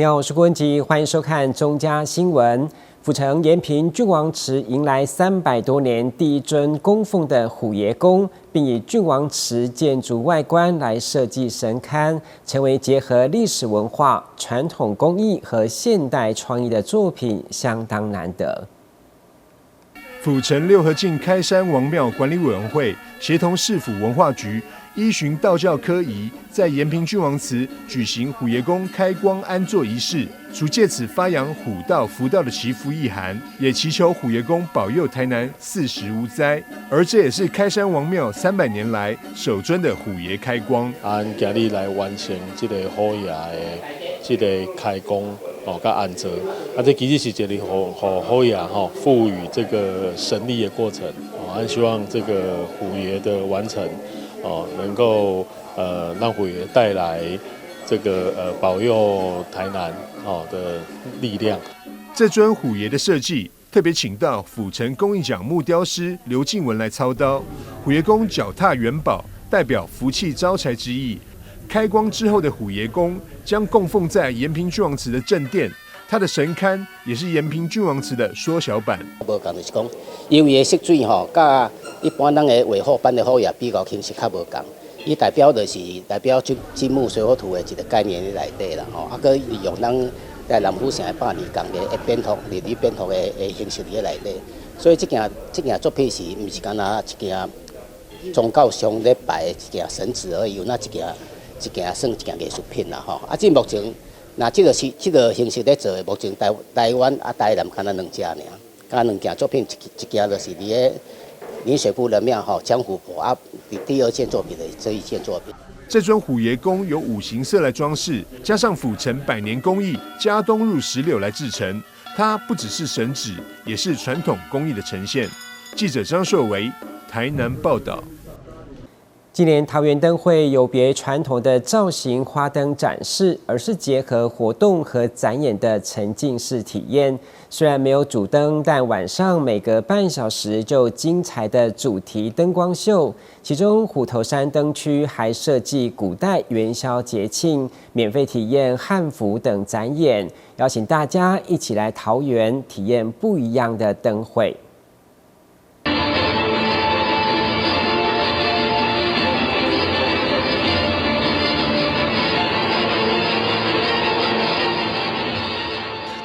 你好，我是郭文吉，欢迎收看中嘉新闻。府城延平郡王祠迎来300多年第一尊供奉的虎爷公，并以郡王祠建筑外观来设计神龛，成为结合历史文化、传统工艺和现代创意的作品，相当难得。府城六合境开山王庙管理委员会协同市府文化局，依循道教科仪，在延平郡王祠举行虎爷公开光安坐仪式，除借此发扬虎道福道的祈福意涵，也祈求虎爷公保佑台南4时无灾。而这也是开山王庙300年来首尊的虎爷开光。今日来完成这个虎爷的这个开光。甲安坐，这其实是一个虎爷赋予这个神力的过程。希望这个虎爷的完成，能够让虎爷带来这个保佑台南的力量。这尊虎爷的设计特别请到府城工艺奖木雕师刘静文来操刀。虎爷公脚踏元宝，代表福气招财之意。开光之后的虎爷公将供奉在延平郡王祠的正殿，它的神龛也是延平郡王祠的缩小版。无共就是讲，因为色水甲一般人的画虎版的虎爷比较形式较无共，伊代表就是代表金木水火土的一个概念在内底啦佮利用咱在南府城的百年工艺的变图、日语变图的形式在内底，所以这件作品是毋是干那一件宗教上咧拜一件神祇而已，有那一件算一件艺术品啦这目前那这个形式咧做的，目前台湾台南敢那2家尔，敢2件作品，一件就是林水夫人庙江湖婆第2件作品的这一件作品。这尊虎爷公由5行色来装饰，加上府城100年工艺加冬入石榴来制成，它不只是神祇，也是传统工艺的呈现。记者张硕维台南报道。今年桃园灯会有别传统的造型花灯展示，而是结合活动和展演的沉浸式体验。虽然没有主灯，但晚上每隔半小时就精彩的主题灯光秀。其中虎头山灯区还设计古代元宵节庆、免费体验汉服等展演，邀请大家一起来桃园体验不一样的灯会。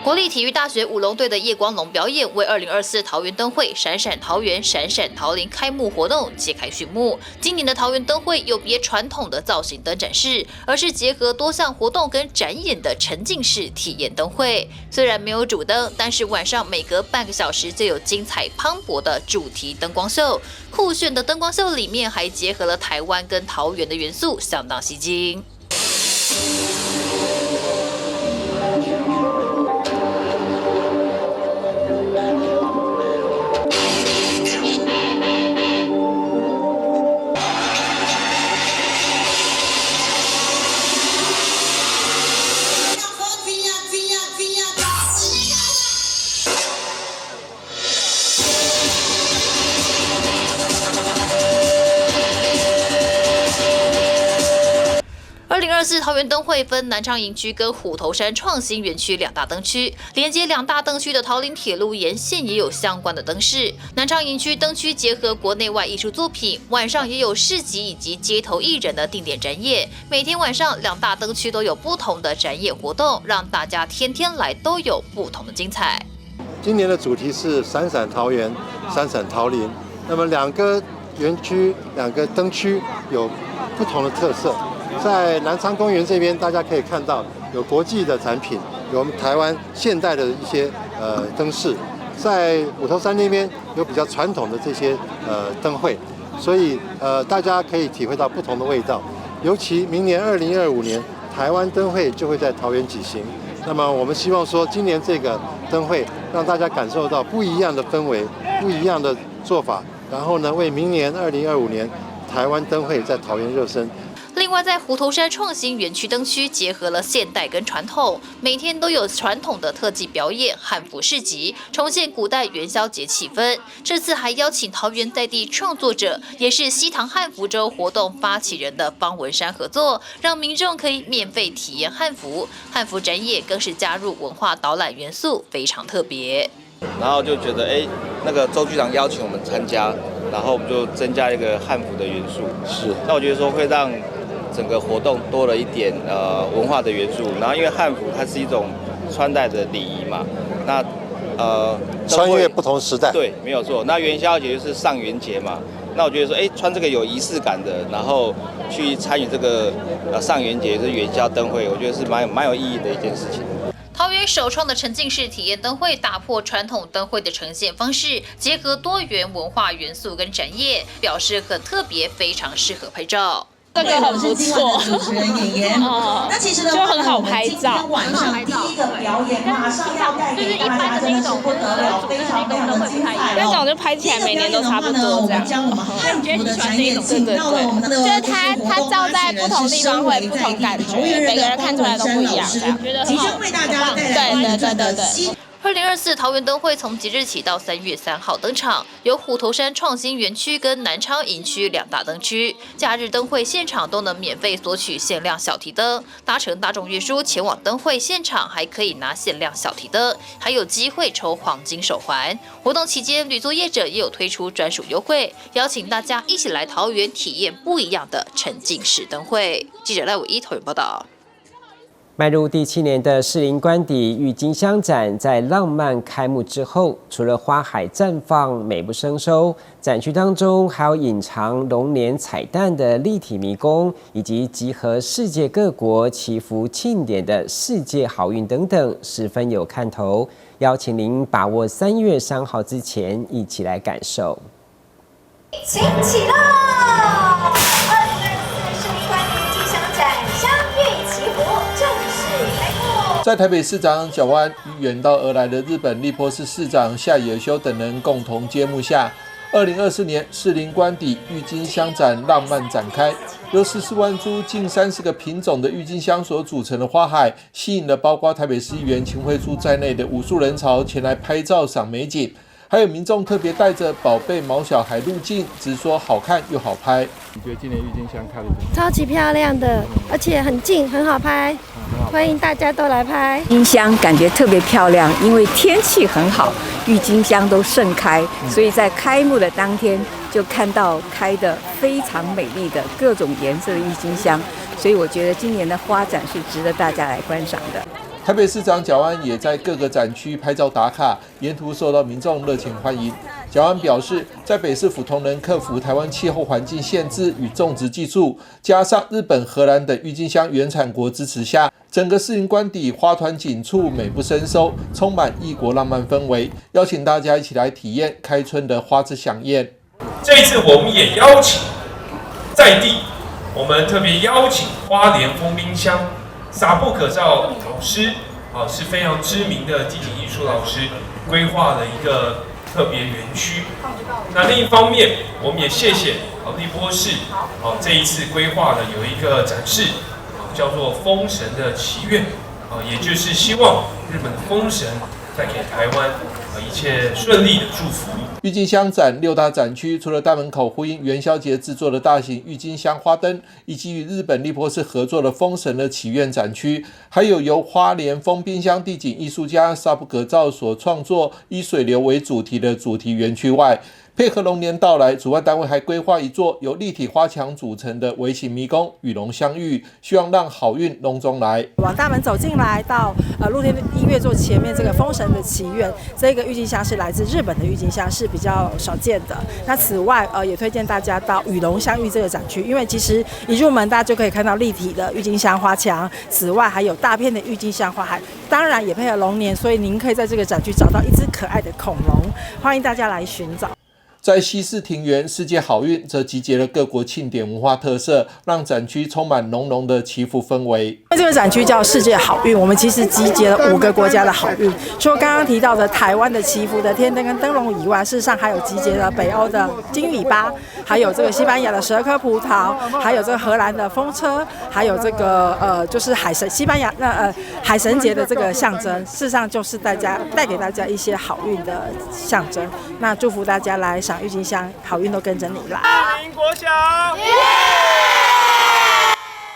国立体育大学舞龙队的夜光龙表演为2024桃园灯会闪闪桃园闪闪桃林开幕活动揭开序幕。今年的桃园灯会有别传统的造型灯展示，而是结合多项活动跟展演的沉浸式体验灯会。虽然没有主灯，但是晚上每隔半个小时就有精彩磅礴的主题灯光秀。酷炫的灯光秀里面还结合了台湾跟桃园的元素，相当吸睛。2024桃园灯会分南昌营区跟虎头山创新园区2大灯区，连接2大灯区的桃林铁路沿线也有相关的灯饰。南昌营区灯区结合国内外艺术作品，晚上也有市集以及街头艺人的定点展演。每天晚上2大灯区都有不同的展演活动，让大家天天来都有不同的精彩。今年的主题是闪闪桃园，闪闪桃林。那么2个园区、2个灯区有不同的特色。在南昌公园这边，大家可以看到有国际的产品，有我们台湾现代的一些灯饰。在虎头山那边有比较传统的这些灯会，所以大家可以体会到不同的味道。尤其明年2025年台湾灯会就会在桃园举行，那么我们希望说今年这个灯会让大家感受到不一样的氛围、不一样的做法，然后呢为明年2025年台湾灯会在桃园热身。另另外，在虎头山创新园区灯区结合了现代跟传统，每天都有传统的特技表演、汉服市集，重现古代元宵节气氛。这次还邀请桃园在地创作者，也是西塘汉服周活动发起人的方文山合作，让民众可以免费体验汉服。汉服展演更是加入文化导览元素，非常特别。然后就觉得那个周局长邀请我们参加，然后我们就增加一个汉服的元素。是，那我觉得说会让整个活动多了一点文化的元素。然后因为汉服它是一种穿戴的礼仪嘛，那穿越不同时代。对，没有错。那元宵节就是上元节嘛，那我觉得说穿这个有仪式感的，然后去参与这个上元节是元宵灯会，我觉得是蛮有意义的一件事情。桃园首创的沉浸式体验灯会，打破传统灯会的呈现方式，结合多元文化元素跟展业，表示很特别，非常适合拍照。这个很不错，主持人演员，那其实呢，就很好拍照。晚上第一个表演马上要带给大家，真的是不得了，非常非常的精彩。那种就拍起来每年都差不多这样。将我们汉服的展演进到了我们的，就是它照在不同地方会不同感觉，每个人看出来都不一样，觉得很好。对。2024桃园灯会从即日起到3月3号登场，由虎头山创新园区跟南昌营区2大灯区。假日灯会现场都能免费索取限量小提灯，搭乘大众运输前往灯会现场还可以拿限量小提灯，还有机会抽黄金手环。活动期间，旅作业者也有推出专属优惠，邀请大家一起来桃园体验不一样的沉浸式灯会。记者赖伟一桃园报道。迈入第7年的士林官邸郁金香展在浪漫开幕之后，除了花海绽放、美不胜收，展区当中还有隐藏龙年彩蛋的立体迷宫，以及集合世界各国祈福庆典的世界好运等等，十分有看头。邀请您把握3月3号之前一起来感受。请起喽！在台北市长蒋万安与远道而来的日本立波市市长下野修等人共同揭幕下，2024年士林官邸郁金香展浪漫展开，由14万株近30个品种的郁金香所组成的花海，吸引了包括台北市议员秦慧珠在内的无数人潮前来拍照赏美景。还有民众特别带着宝贝毛小孩入境，直说好看又好拍。你觉得今年郁金香开得怎么样？超级漂亮的，而且很近，很好拍。欢迎大家都来拍。郁金香感觉特别漂亮，因为天气很好，郁金香都盛开，所以在开幕的当天就看到开得非常美丽的各种颜色的郁金香，所以我觉得今年的花展是值得大家来观赏的。台北市长蒋万安也在各个展区拍照打卡，沿途受到民众热情欢迎。蒋万安表示，在北市府同仁克服台湾气候环境限制与种植技术，加上日本、荷兰等郁金香原产国支持下，整个士林官邸花团锦簇，美不胜收，充满异国浪漫氛围。邀请大家一起来体验开春的花之飨宴。这一次我们也邀请在地，我们特别邀请花莲丰滨乡撒布可照老师，是非常知名的地景艺术老师，规划了一个特别园区。那另一方面，我们也谢谢立波市，这一次规划的有一个展示，叫做《风神的祈愿》，也就是希望日本的风神带给台湾一切顺利的祝福。郁金香展6大展区，除了大门口呼应元宵节制作的大型郁金香花灯，以及与日本立波市合作的风神的祈愿展区，还有由花莲丰滨乡地景艺术家萨布格照所创作以水流为主题的主题园区外，配合龙年到来，主办单位还规划一座由立体花墙组成的微型迷宫，与龙相遇，希望让好运隆中来。往大门走进来，到露天音乐座前面这个风神的祈愿，这个郁金香是来自日本的郁金香，是比较少见的。那此外，也推荐大家到与龙相遇这个展区，因为其实一入门大家就可以看到立体的郁金香花墙，此外还有大片的郁金香花海，当然也配合龙年，所以您可以在这个展区找到一只可爱的恐龙，欢迎大家来寻找。在西式庭园世界好运则集结了各国庆典文化特色，让展区充满浓浓的祈福氛围。这个展区叫世界好运，我们其实集结了5个国家的好运。除了刚刚提到的台湾的祈福的天灯跟灯笼以外，事实上还有集结了北欧的金鱼尾巴，还有这个西班牙的10颗葡萄，还有这个荷兰的风车，还有这个就是西班牙海神节的这个象征。事实上就是带给大家一些好运的象征。那祝福大家来赏郁金香，好运都跟着你来。士林国小，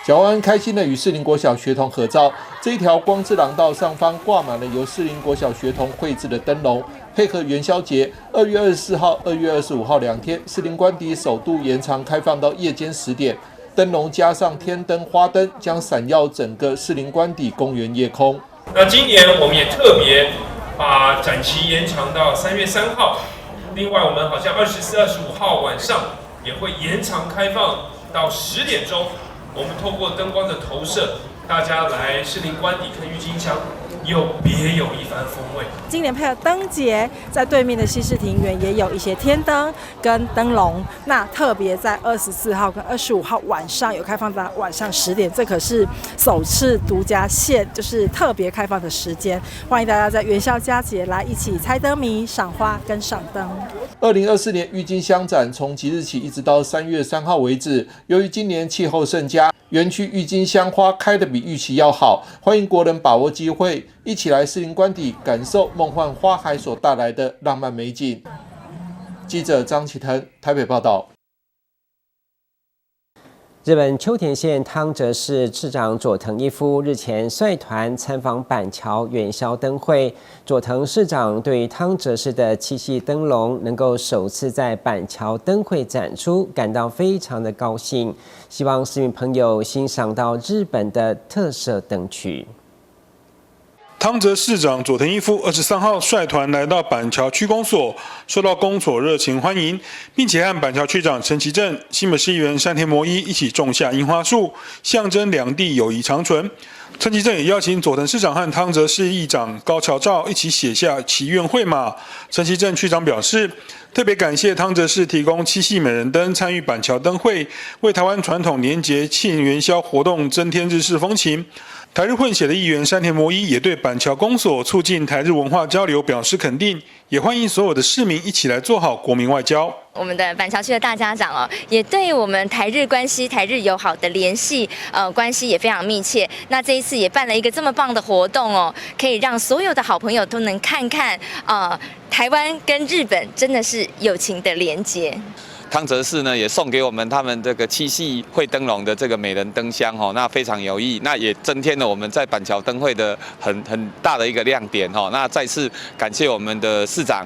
蒋万安开心的与士林国小学童合照。这一条光之廊道上方挂满了由士林国小学童绘制的灯笼，配合元宵节2月24号、2月25号2天，士林官邸首度延长开放到夜间10点，灯笼加上天灯、花灯，将闪耀整个士林官邸公园夜空。那今年我们也特别把展期延长到3月3号。另外，我们好像24、25号晚上也会延长开放到10点钟。我们透过灯光的投射，大家来士林官邸看郁金香，又别有一番风味。今年配合灯节，在对面的西式庭园也有一些天灯跟灯笼。那特别在24号跟25号晚上有开放到晚上10点，这可是首次独家就是特别开放的时间。欢迎大家在元宵佳节来一起猜灯谜、赏花跟赏灯。2024年郁金香展从即日起一直到3月3号为止。由于今年气候甚佳，园区郁金香花开得比预期要好，欢迎国人把握机会，一起来士林官邸感受梦幻花海所带来的浪漫美景。记者张启腾台北报道。日本秋田县汤泽市市长佐藤一夫日前率团参访板桥元宵灯会。佐藤市长对汤泽市的七夕灯笼能够首次在板桥灯会展出感到非常的高兴，希望市民朋友欣赏到日本的特色灯区。汤泽市长佐藤一夫23号率团来到板桥区公所，受到公所热情欢迎，并且和板桥区长陈其正、新北市议员山田摩一一起种下樱花树，象征两地友谊长存。陈其正也邀请佐藤市长和汤泽市议长高桥照一起写下祈愿绘马。陈其正区长表示，特别感谢汤泽市提供七夕美人灯参与板桥灯会，为台湾传统年节庆元宵活动增添日式风情。台日混血的议员山田摩一也对板桥公所促进台日文化交流表示肯定，也欢迎所有的市民一起来做好国民外交。我们的板桥区的大家长也对我们台日关系、台日友好的联系关系也非常密切。那这一次也办了一个这么棒的活动可以让所有的好朋友都能看看台湾跟日本真的是友情的连结。汤泽市呢也送给我们他们这个七夕绘灯笼的这个美人灯箱那非常有意义，那也增添了我们在板桥灯会的很大的一个亮点那再次感谢我们的市长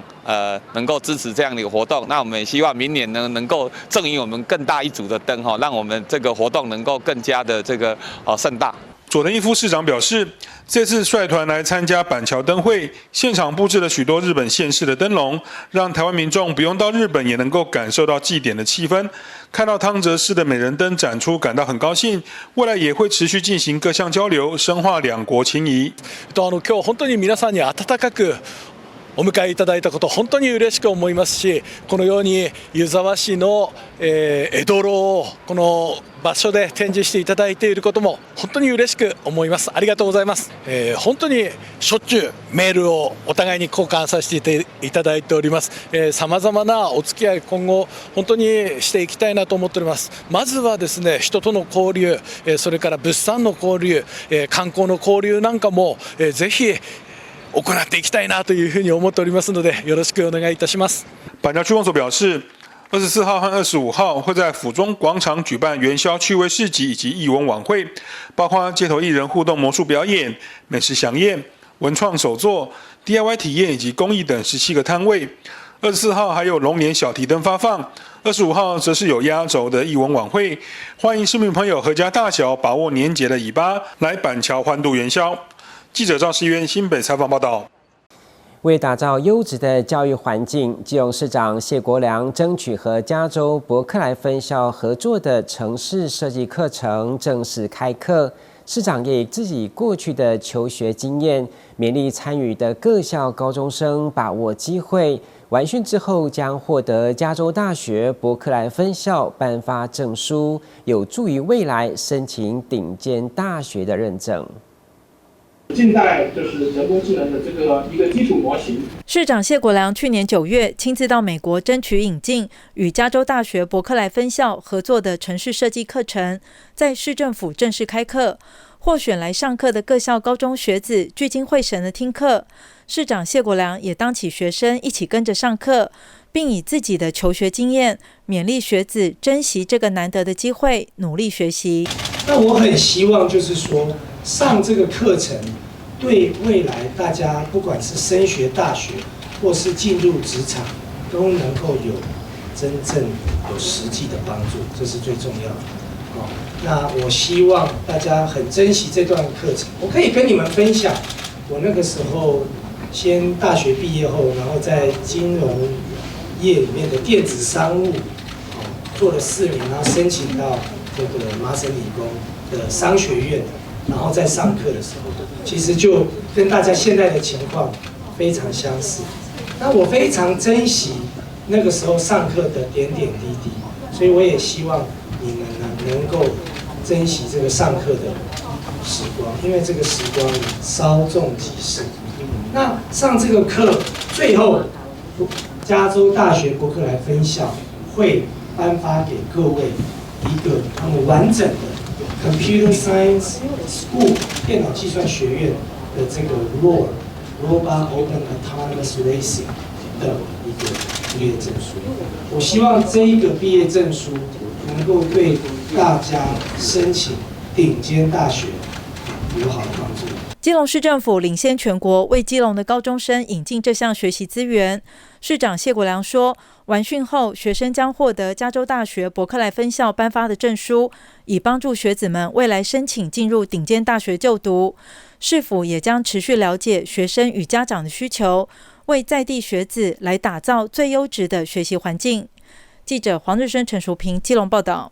能够支持这样的一个活动，那我们也希望明年呢能够赠予我们更大一组的灯让我们这个活动能够更加的这个盛大。佐藤一夫市长表示，这次率团来参加板桥灯会，现场布置了许多日本县市的灯笼，让台湾民众不用到日本也能够感受到祭典的气氛。看到汤泽市的美人灯展出，感到很高兴。未来也会持续进行各项交流，深化两国情谊。今日本当に皆さんに温かくお迎えいただいたこと本当に嬉しく思いますし、このように湯沢市の江戸楼をこの場所で展示していただいていることも本当に嬉しく思います。ありがとうございます。本当にしょっちゅうメールをお互いに交換させていただいております。様々なお付き合い今後本当にしていきたいなと思っております。まずはですね、人との交流、それから物産の交流、観光の交流なんかもぜひ行っていきたいなというふうに思っておりますので、よろしくお願いいたします。板桥区公所表示，24号和25号会在府中广场举办元宵趣味市集以及艺文晚会，包括街头艺人互动魔术表演、美食飨宴、文创手作、DIY 体验以及公益等17个摊位。24号还有龙年小提灯发放，25号则是有压轴的艺文晚会，欢迎市民朋友阖家大小把握年节的尾巴，来板桥欢度元宵。记者赵世渊新北采访报道。为打造优质的教育环境，基隆市长谢国良争取和加州伯克莱分校合作的城市设计课程正式开课。市长也以自己过去的求学经验，勉励参与的各校高中生把握机会。完训之后将获得加州大学伯克莱分校颁发证书，有助于未来申请顶尖大学的认证。近代就是人工智能的这个一个基础模型。市长谢国良去年9月亲自到美国争取引进与加州大学伯克莱分校合作的程式设计课程，在市政府正式开课。获选来上课的各校高中学子聚精会神地听课，市长谢国良也当起学生一起跟着上课，并以自己的求学经验勉励学子珍惜这个难得的机会，努力学习。那我很希望就是说，上这个课程对未来大家不管是升学大学或是进入职场，都能够有真正有实际的帮助，这是最重要的。那我希望大家很珍惜这段课程。我可以跟你们分享，我那个时候先大学毕业后，然后在金融业里面的电子商务做了4年，然后申请到这个麻省理工的商学院，然后在上课的时候，其实就跟大家现在的情况非常相似。那我非常珍惜那个时候上课的点点滴滴，所以我也希望你们呢能够珍惜这个上课的时光，因为这个时光稍纵即逝。那上这个课最后，加州大学伯克莱分校会颁发给各位一个他们完整的 Computer Science School 电脑计算学院的这个 Robot Open Autonomous Racing 的一个毕业证书。我希望这一个毕业证书能够对大家申请顶尖大学有好的帮助。基隆市政府领先全国，为基隆的高中生引进这项学习资源。市长谢国良说，完训后，学生将获得加州大学伯克莱分校颁发的证书，以帮助学子们未来申请进入顶尖大学就读。市府也将持续了解学生与家长的需求，为在地学子来打造最优质的学习环境。记者黄日升、陈淑平基隆报道。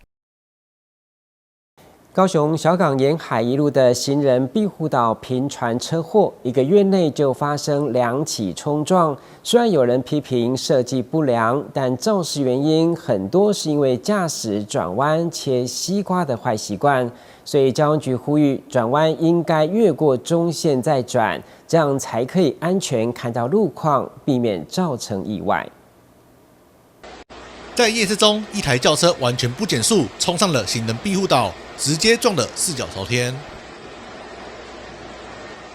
高雄小港沿海一路的行人庇护岛频传车祸，1个月内就发生2起冲撞。虽然有人批评设计不良，但肇事原因很多是因为驾驶转弯切西瓜的坏习惯。所以交通局呼吁，转弯应该越过中线再转，这样才可以安全看到路况，避免造成意外。在夜市中，一台轿车完全不减速，冲上了行人庇护岛，直接撞得4脚朝天。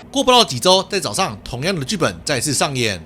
过不到几周，在早上，同样的剧本再次上演。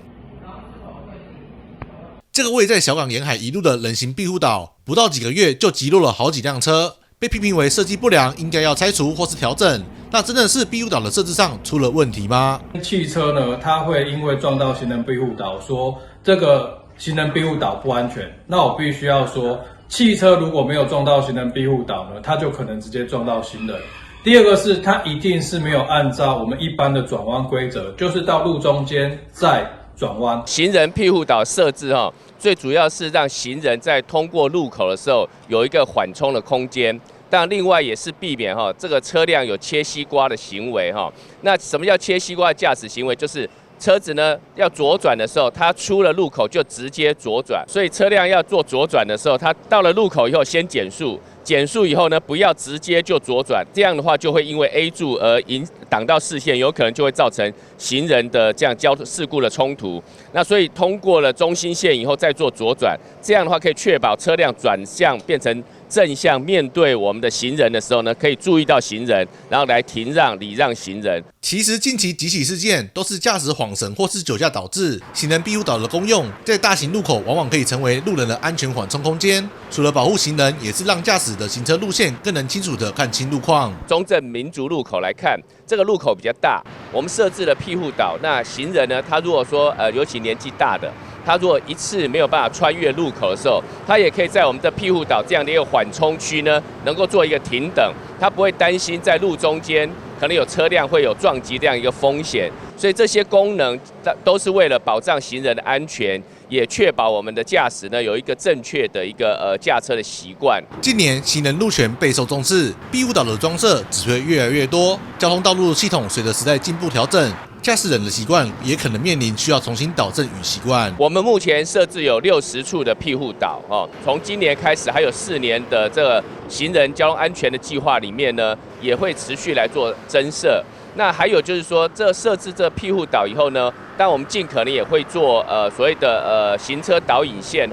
这个位在小港沿海一路的人行庇护岛，不到几个月就击落了好几辆车，被批评为设计不良，应该要拆除或是调整。那真的是庇护岛的设置上出了问题吗？汽车呢，它会因为撞到行人庇护岛，说这个行人庇护岛不安全，那我必须要说，汽车如果没有撞到行人庇护岛呢，它就可能直接撞到行人。第二个是它一定是没有按照我们一般的转弯规则，就是到路中间再转弯。行人庇护岛设置最主要是让行人在通过路口的时候有一个缓冲的空间。但另外也是避免这个车辆有切西瓜的行为那什么叫切西瓜的驾驶行为？就是车子呢要左转的时候，它出了路口就直接左转，所以车辆要做左转的时候，它到了路口以后先减速，减速以后呢不要直接就左转，这样的话就会因为 A 柱而挡到视线，有可能就会造成行人的这样交通事故的冲突。那所以通过了中心线以后再做左转，这样的话可以确保车辆转向变成正向面对我们的行人的时候呢，可以注意到行人，然后来停让礼让行人。其实近期几起事件都是驾驶晃神或是酒驾导致。行人庇护岛的功用，在大型路口往往可以成为路人的安全缓冲空间，除了保护行人，也是让驾驶的行车路线更能清楚地看清路况。中正民族路口来看，这个路口比较大，我们设置了庇护岛。那行人呢，他如果说尤其年纪大的，他如果一次没有办法穿越路口的时候，他也可以在我们的庇护岛这样的一个缓冲区呢，能够做一个停等，他不会担心在路中间可能有车辆会有撞击这样一个风险，所以这些功能都是为了保障行人的安全，也确保我们的驾驶呢有一个正确的一个驾车的习惯。近年行人路权备受重视，庇护岛的装设只会越来越多，交通道路系统随着时代进步调整。驾驶人的习惯也可能面临需要重新导正与习惯。我们目前设置有60处的庇护岛，从今年开始还有4年的这个行人交通安全的计划里面呢，也会持续来做增设。那还有就是说，这设置这庇护岛以后呢，但我们尽可能也会做所谓的行车导引线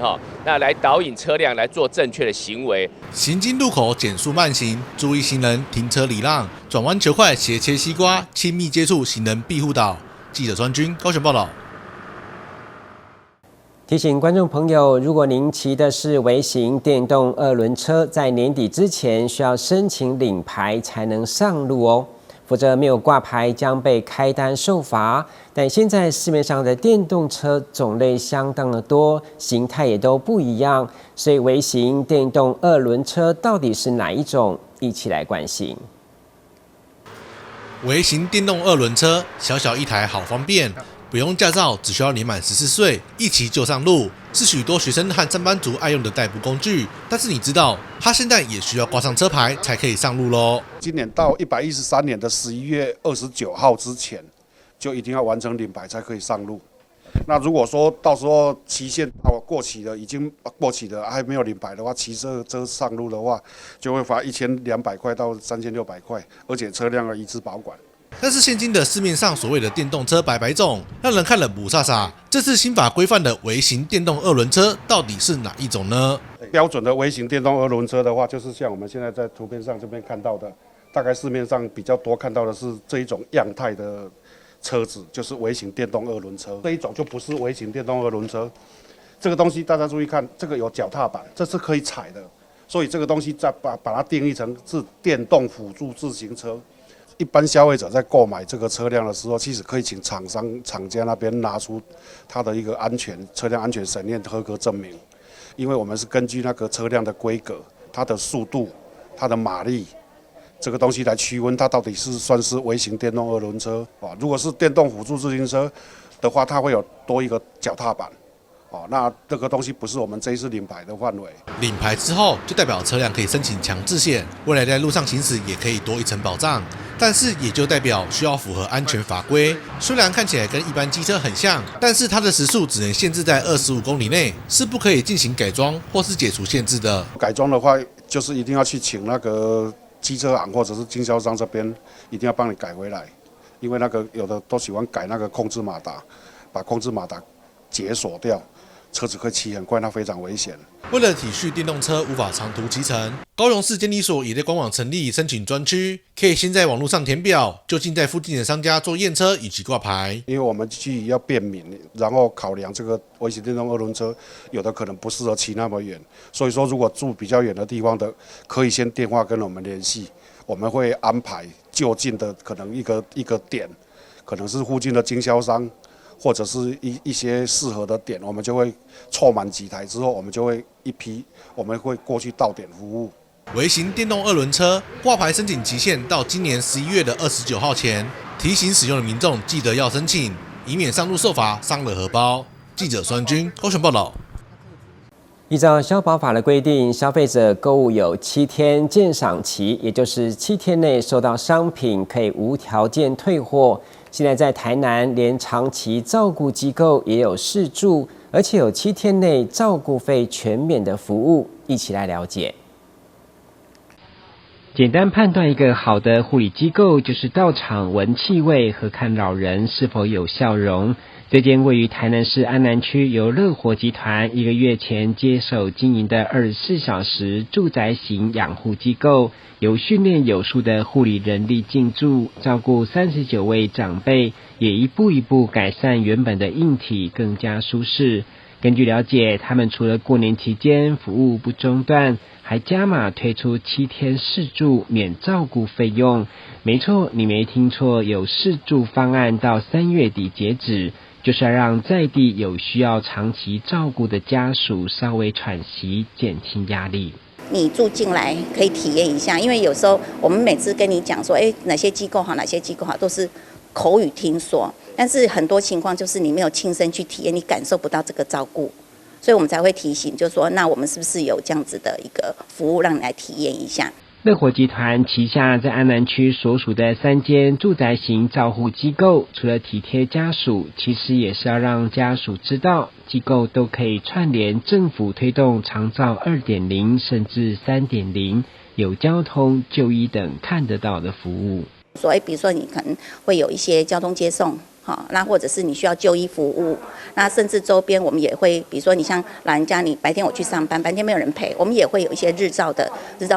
那来导引车辆来做正确的行为。行经路口减速慢行，注意行人停车礼让，转弯求快，斜切西瓜，亲密接触行人庇护岛。记者川军高雄报道。提醒观众朋友，如果您骑的是微型电动2轮车，在年底之前需要申请领牌才能上路哦。否则没有挂牌将被开单受罚。但现在市面上的电动车种类相当的多，形态也都不一样，所以微型电动2轮车到底是哪一种？一起来关心。微型电动2轮车，小小一台好方便，不用驾照，只需要年满14岁，一骑就上路，是许多学生和上班族爱用的代步工具。但是你知道，它现在也需要挂上车牌才可以上路咯。今年到113年的11月29号之前，就一定要完成领牌才可以上路。那如果说到时候期限过期了，已经过期了还没有领牌的话，骑车上路的话，就会罚1200块到3600块，而且车辆要移植保管。但是现今的市面上所谓的电动车百百种，让人看了不飒飒。这次新法规范的微型电动2轮车到底是哪一种呢？标准的微型电动2轮车的话，就是像我们现在在图片上这边看到的，大概市面上比较多看到的是这一种样态的车子，就是微型电动2轮车。这一种就不是微型电动2轮车，这个东西大家注意看，这个有脚踏板，这是可以踩的，所以这个东西再把它定义成是电动辅助自行车。一般消费者在购买这个车辆的时候，其实可以请厂家那边拿出它的一个车辆安全审验合格证明，因为我们是根据那个车辆的规格、它的速度、它的马力这个东西来区分它到底是算是微型电动2轮车啊。如果是电动辅助自行车的话，它会有多一个脚踏板。那这个东西不是我们这一次领牌的范围。领牌之后，就代表车辆可以申请强制险，未来在路上行驶也可以多一层保障。但是也就代表需要符合安全法规。虽然看起来跟一般机车很像，但是它的时速只能限制在25公里内，是不可以进行改装或是解除限制的。改装的话，就是一定要去请那个机车行或者是经销商这边，一定要帮你改回来，因为那个有的都喜欢改那个控制马达，把控制马达解锁掉。车子可以骑很快，那非常危险。为了体恤电动车无法长途骑乘，高雄市监理所也在官网成立申请专区，可以先在网络上填表，就近在附近的商家做验车以及挂牌。因为我们去要便民，然后考量这个微型电动2轮车有的可能不适合骑那么远，所以说如果住比较远的地方的，可以先电话跟我们联系，我们会安排就近的可能一个点，可能是附近的经销商。或者是一些适合的点，我们就会凑满几台之后，我们就会我们会过去到点服务。微型电动2轮车挂牌申请期限到今年11月29号前，提醒使用的民众记得要申请，以免上路受罚伤了荷包。记者孙军高雄报道。依照消保法的规定，消费者购物有7天鉴赏期，也就是7天内收到商品可以无条件退货。现在在台南，连长期照顾机构也有试住，而且有7天内照顾费全免的服务。一起来了解。简单判断一个好的护理机构，就是到场闻气味和看老人是否有笑容。这间位于台南市安南区由乐活集团1个月前接手经营的24小时住宅型养护机构，由训练有素的护理人力进驻，照顾39位长辈，也一步一步改善原本的硬体，更加舒适。根据了解，他们除了过年期间服务不中断，还加码推出7天试住免照顾费用。没错，你没听错，有试住方案到3月底截止，就是要让在地有需要长期照顾的家属稍微喘息，减轻压力。你住进来可以体验一下，因为有时候我们每次跟你讲说，哪些机构好，哪些机构好，都是口语听说，但是很多情况就是你没有亲身去体验，你感受不到这个照顾，所以我们才会提醒，就是说，那我们是不是有这样子的一个服务让你来体验一下？乐活集团旗下在安南区所属的3间住宅型照护机构，除了体贴家属，其实也是要让家属知道，机构都可以串联政府推动长照 2.0 甚至 3.0， 有交通、就医等看得到的服务。所以比如说你可能会有一些交通接送，那或者是你需要就医服务，那甚至周边我们也会，比如说你像老人家，你白天我去上班，白天没有人陪，我们也会有一些日照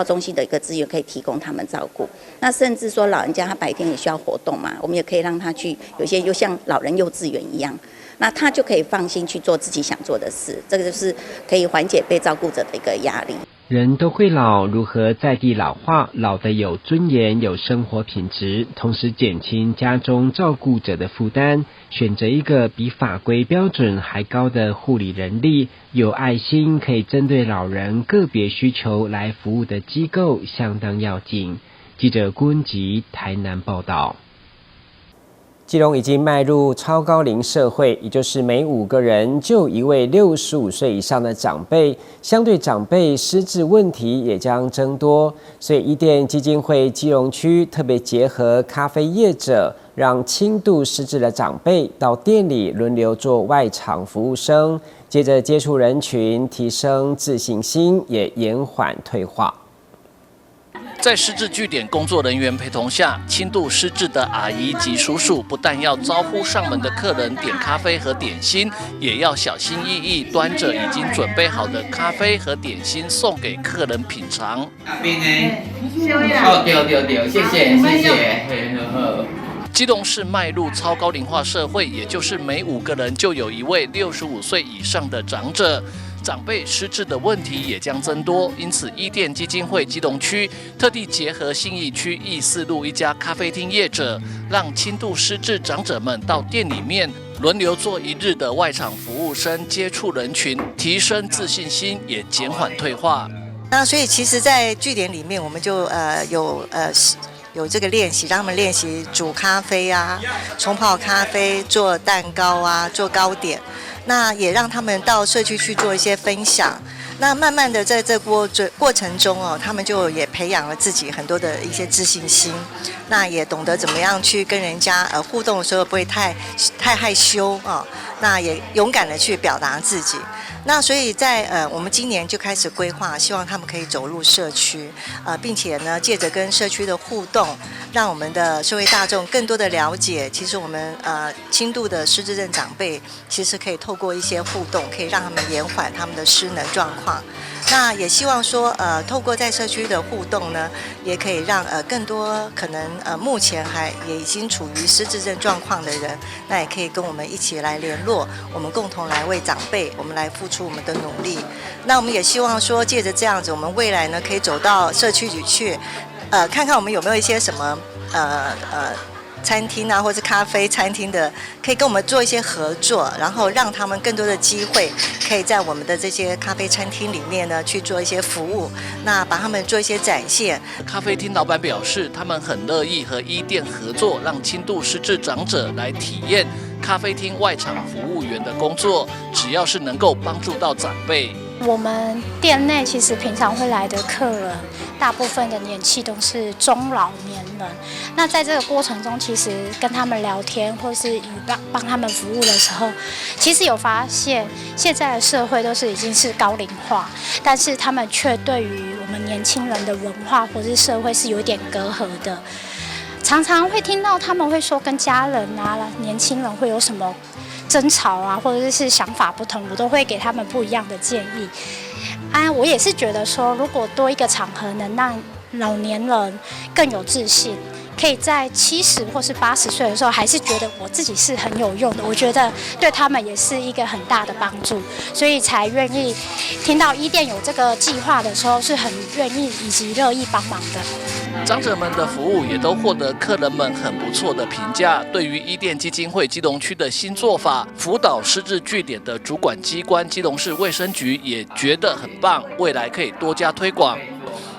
中心的一个资源可以提供他们照顾。那甚至说老人家他白天也需要活动嘛，我们也可以让他去，有些又像老人幼稚园一样，那他就可以放心去做自己想做的事，这个就是可以缓解被照顾者的一个压力。人都会老，如何在地老化，老得有尊严、有生活品质，同时减轻家中照顾者的负担，选择一个比法规标准还高的护理人力、有爱心，可以针对老人个别需求来服务的机构，相当要紧。记者郭文吉台南报道。基隆已经迈入超高龄社会，也就是每5个人就有一位65岁以上的长辈，相对长辈失智问题也将增多，所以伊甸基金会基隆区特别结合咖啡业者，让轻度失智的长辈到店里轮流做外场服务生，接着接触人群，提升自信心，也延缓退化。在失智据点工作人员陪同下，轻度失智的阿姨及叔叔不但要招呼上门的客人点咖啡和点心，也要小心翼翼端着已经准备好的咖啡和点心送给客人品尝。对，谢谢。基隆市迈入超高龄化社会，也就是每5个人就有一位65岁以上的长者。长辈失智的问题也将增多，因此伊甸基金会基隆区特地结合信义区义四路一家咖啡厅业者，让轻度失智长者们到店里面轮流做1日的外场服务生，接触人群，提升自信心，也减缓退化。那所以其实，在据点里面，我们就有这个练习，让他们练习煮咖啡啊，冲泡咖啡，做蛋糕啊，做糕点。那也让他们到社区去做一些分享。那慢慢的在这过程中哦，他们就也培养了自己很多的一些自信心。那也懂得怎么样去跟人家互动的时候不会太害羞啊。那也勇敢的去表达自己。那所以在我们今年就开始规划，希望他们可以走入社区，并且呢，借着跟社区的互动，让我们的社会大众更多的了解，其实我们轻度的失智症长辈，其实可以透过一些互动，可以让他们延缓他们的失能状况。那也希望说，透过在社区的互动呢，也可以让更多可能目前也已经处于失智症状况的人，那也可以跟我们一起来联络，我们共同来为长辈，我们来付出我们的努力。那我们也希望说，借着这样子，我们未来呢可以走到社区里去，看看我们有没有一些什么餐厅啊，或者咖啡餐厅的，可以跟我们做一些合作，然后让他们更多的机会，可以在我们的这些咖啡餐厅里面呢去做一些服务，那把他们做一些展现。咖啡厅老板表示，他们很乐意和伊甸合作，让轻度失智长者来体验咖啡厅外场服务员的工作，只要是能够帮助到长辈。我们店内其实平常会来的客人，大部分的年纪都是中老年人。那在这个过程中，其实跟他们聊天，或是帮他们服务的时候，其实有发现，现在的社会都是已经是高龄化，但是他们却对于我们年轻人的文化或是社会是有一点隔阂的。常常会听到他们会说跟家人啊、年轻人会有什么争吵啊，或者是想法不同，我都会给他们不一样的建议。我也是觉得说，如果多一个场合能让老年人更有自信，可以在70或是80岁的时候，还是觉得我自己是很有用的。我觉得对他们也是一个很大的帮助，所以才愿意听到伊甸有这个计划的时候，是很愿意以及乐意帮忙的。长者们的服务也都获得客人们很不错的评价。对于伊甸基金会基隆区的新做法，辅导失智据点的主管机关基隆市卫生局也觉得很棒，未来可以多加推广。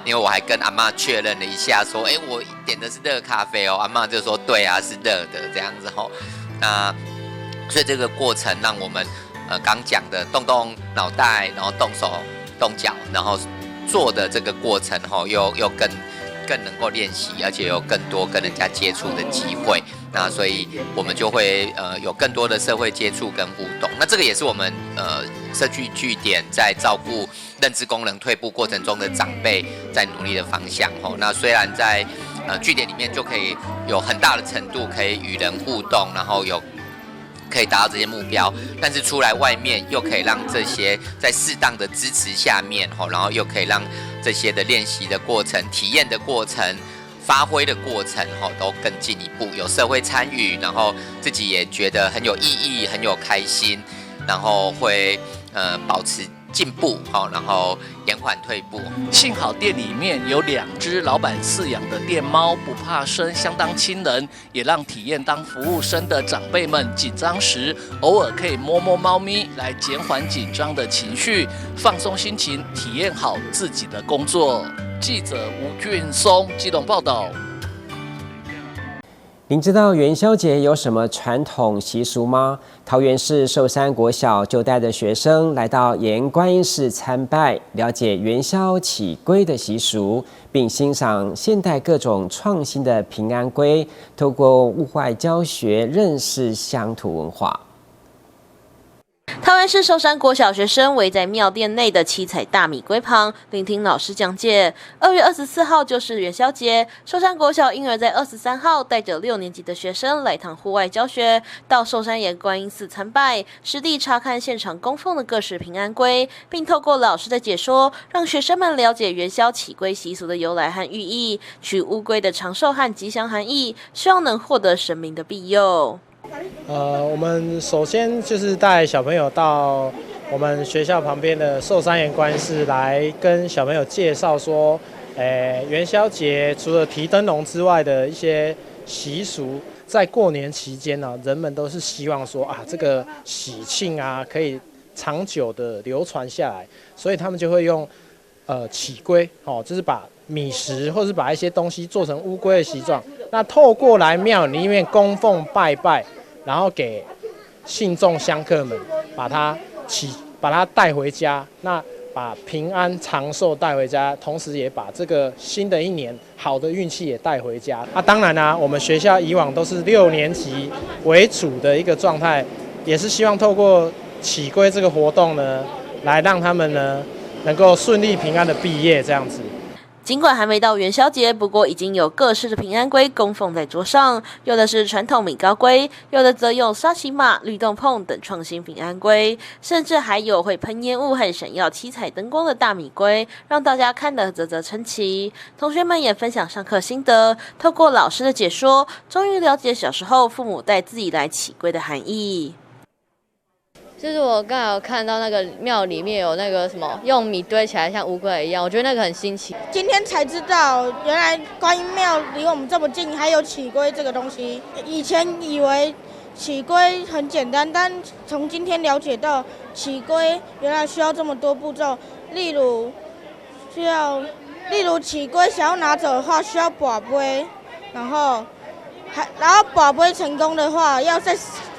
因为我还跟阿嬷确认了一下，说，我点的是热咖啡哦，阿嬷就说对啊，是热的这样子吼。那所以这个过程让我们刚讲的动动脑袋，然后动手动脚，然后做的这个过程吼，又更能够练习，而且有更多跟人家接触的机会。那所以我们就会有更多的社会接触跟互动。那这个也是我们社区据点在照顾认知功能退步过程中的长辈在努力的方向吼。那虽然在据点里面就可以有很大的程度可以与人互动，然后可以达到这些目标，但是出来外面又可以让这些在适当的支持下面吼，然后又可以让这些的练习的过程、体验的过程、发挥的过程吼，都更进一步，有社会参与，然后自己也觉得很有意义、很有开心，然后会保持进步，然后延缓退步。幸好店里面有2只老板饲养的店猫，不怕生，相当亲人，也让体验当服务生的长辈们紧张时，偶尔可以摸摸猫咪来减缓紧张的情绪，放松心情，体验好自己的工作。记者吴俊松基隆报道。您知道元宵节有什么传统习俗吗？桃园市寿山国小就带着学生来到盐观音寺参拜，了解元宵起龟的习俗，并欣赏现代各种创新的平安龟，透过物外教学认识乡土文化。桃园市寿山国小学生围在庙殿内的七彩大米龟旁，聆听老师讲解。2月24号就是元宵节，寿山国小因而在23号带着6年级的学生来堂户外教学，到寿山岩观音寺参拜，实地查看现场供奉的各式平安龟，并透过老师的解说，让学生们了解元宵起龟习俗的由来和寓意，取乌龟的长寿和吉祥含义，希望能获得神明的庇佑。我们首先就是带小朋友到我们学校旁边的寿山岩观音寺来跟小朋友介绍说，元宵节除了提灯笼之外的一些习俗，在过年期间呢，人们都是希望说这个喜庆可以长久的流传下来，所以他们就会用起龟就是把米食或是把一些东西做成乌龟的形状，那透过来庙里面供奉拜拜，然后给信众香客们把它带回家，那把平安长寿带回家，同时也把这个新的一年好的运气也带回家。当然我们学校以往都是6年级为主的一个状态，也是希望透过起龟这个活动呢，来让他们呢能够顺利平安的毕业这样子。尽管还没到元宵节，不过已经有各式的平安龟供奉在桌上，有的是传统米糕龟，有的则用沙琪玛、律动碰等创新平安龟，甚至还有会喷烟雾和闪耀七彩灯光的大米龟，让大家看得啧啧称奇。同学们也分享上课心得，透过老师的解说，终于了解小时候父母带自己来起龟的含义。就是我刚才有看到那个庙里面有那个什么用米堆起来像乌龟一样，我觉得那个很新奇。今天才知道，原来观音庙离我们这么近，还有起龟这个东西。以前以为起龟很简单，但从今天了解到起龟原来需要这么多步骤，例如起龟想要拿走的话，需要拔杯，然后拔杯成功的话，要在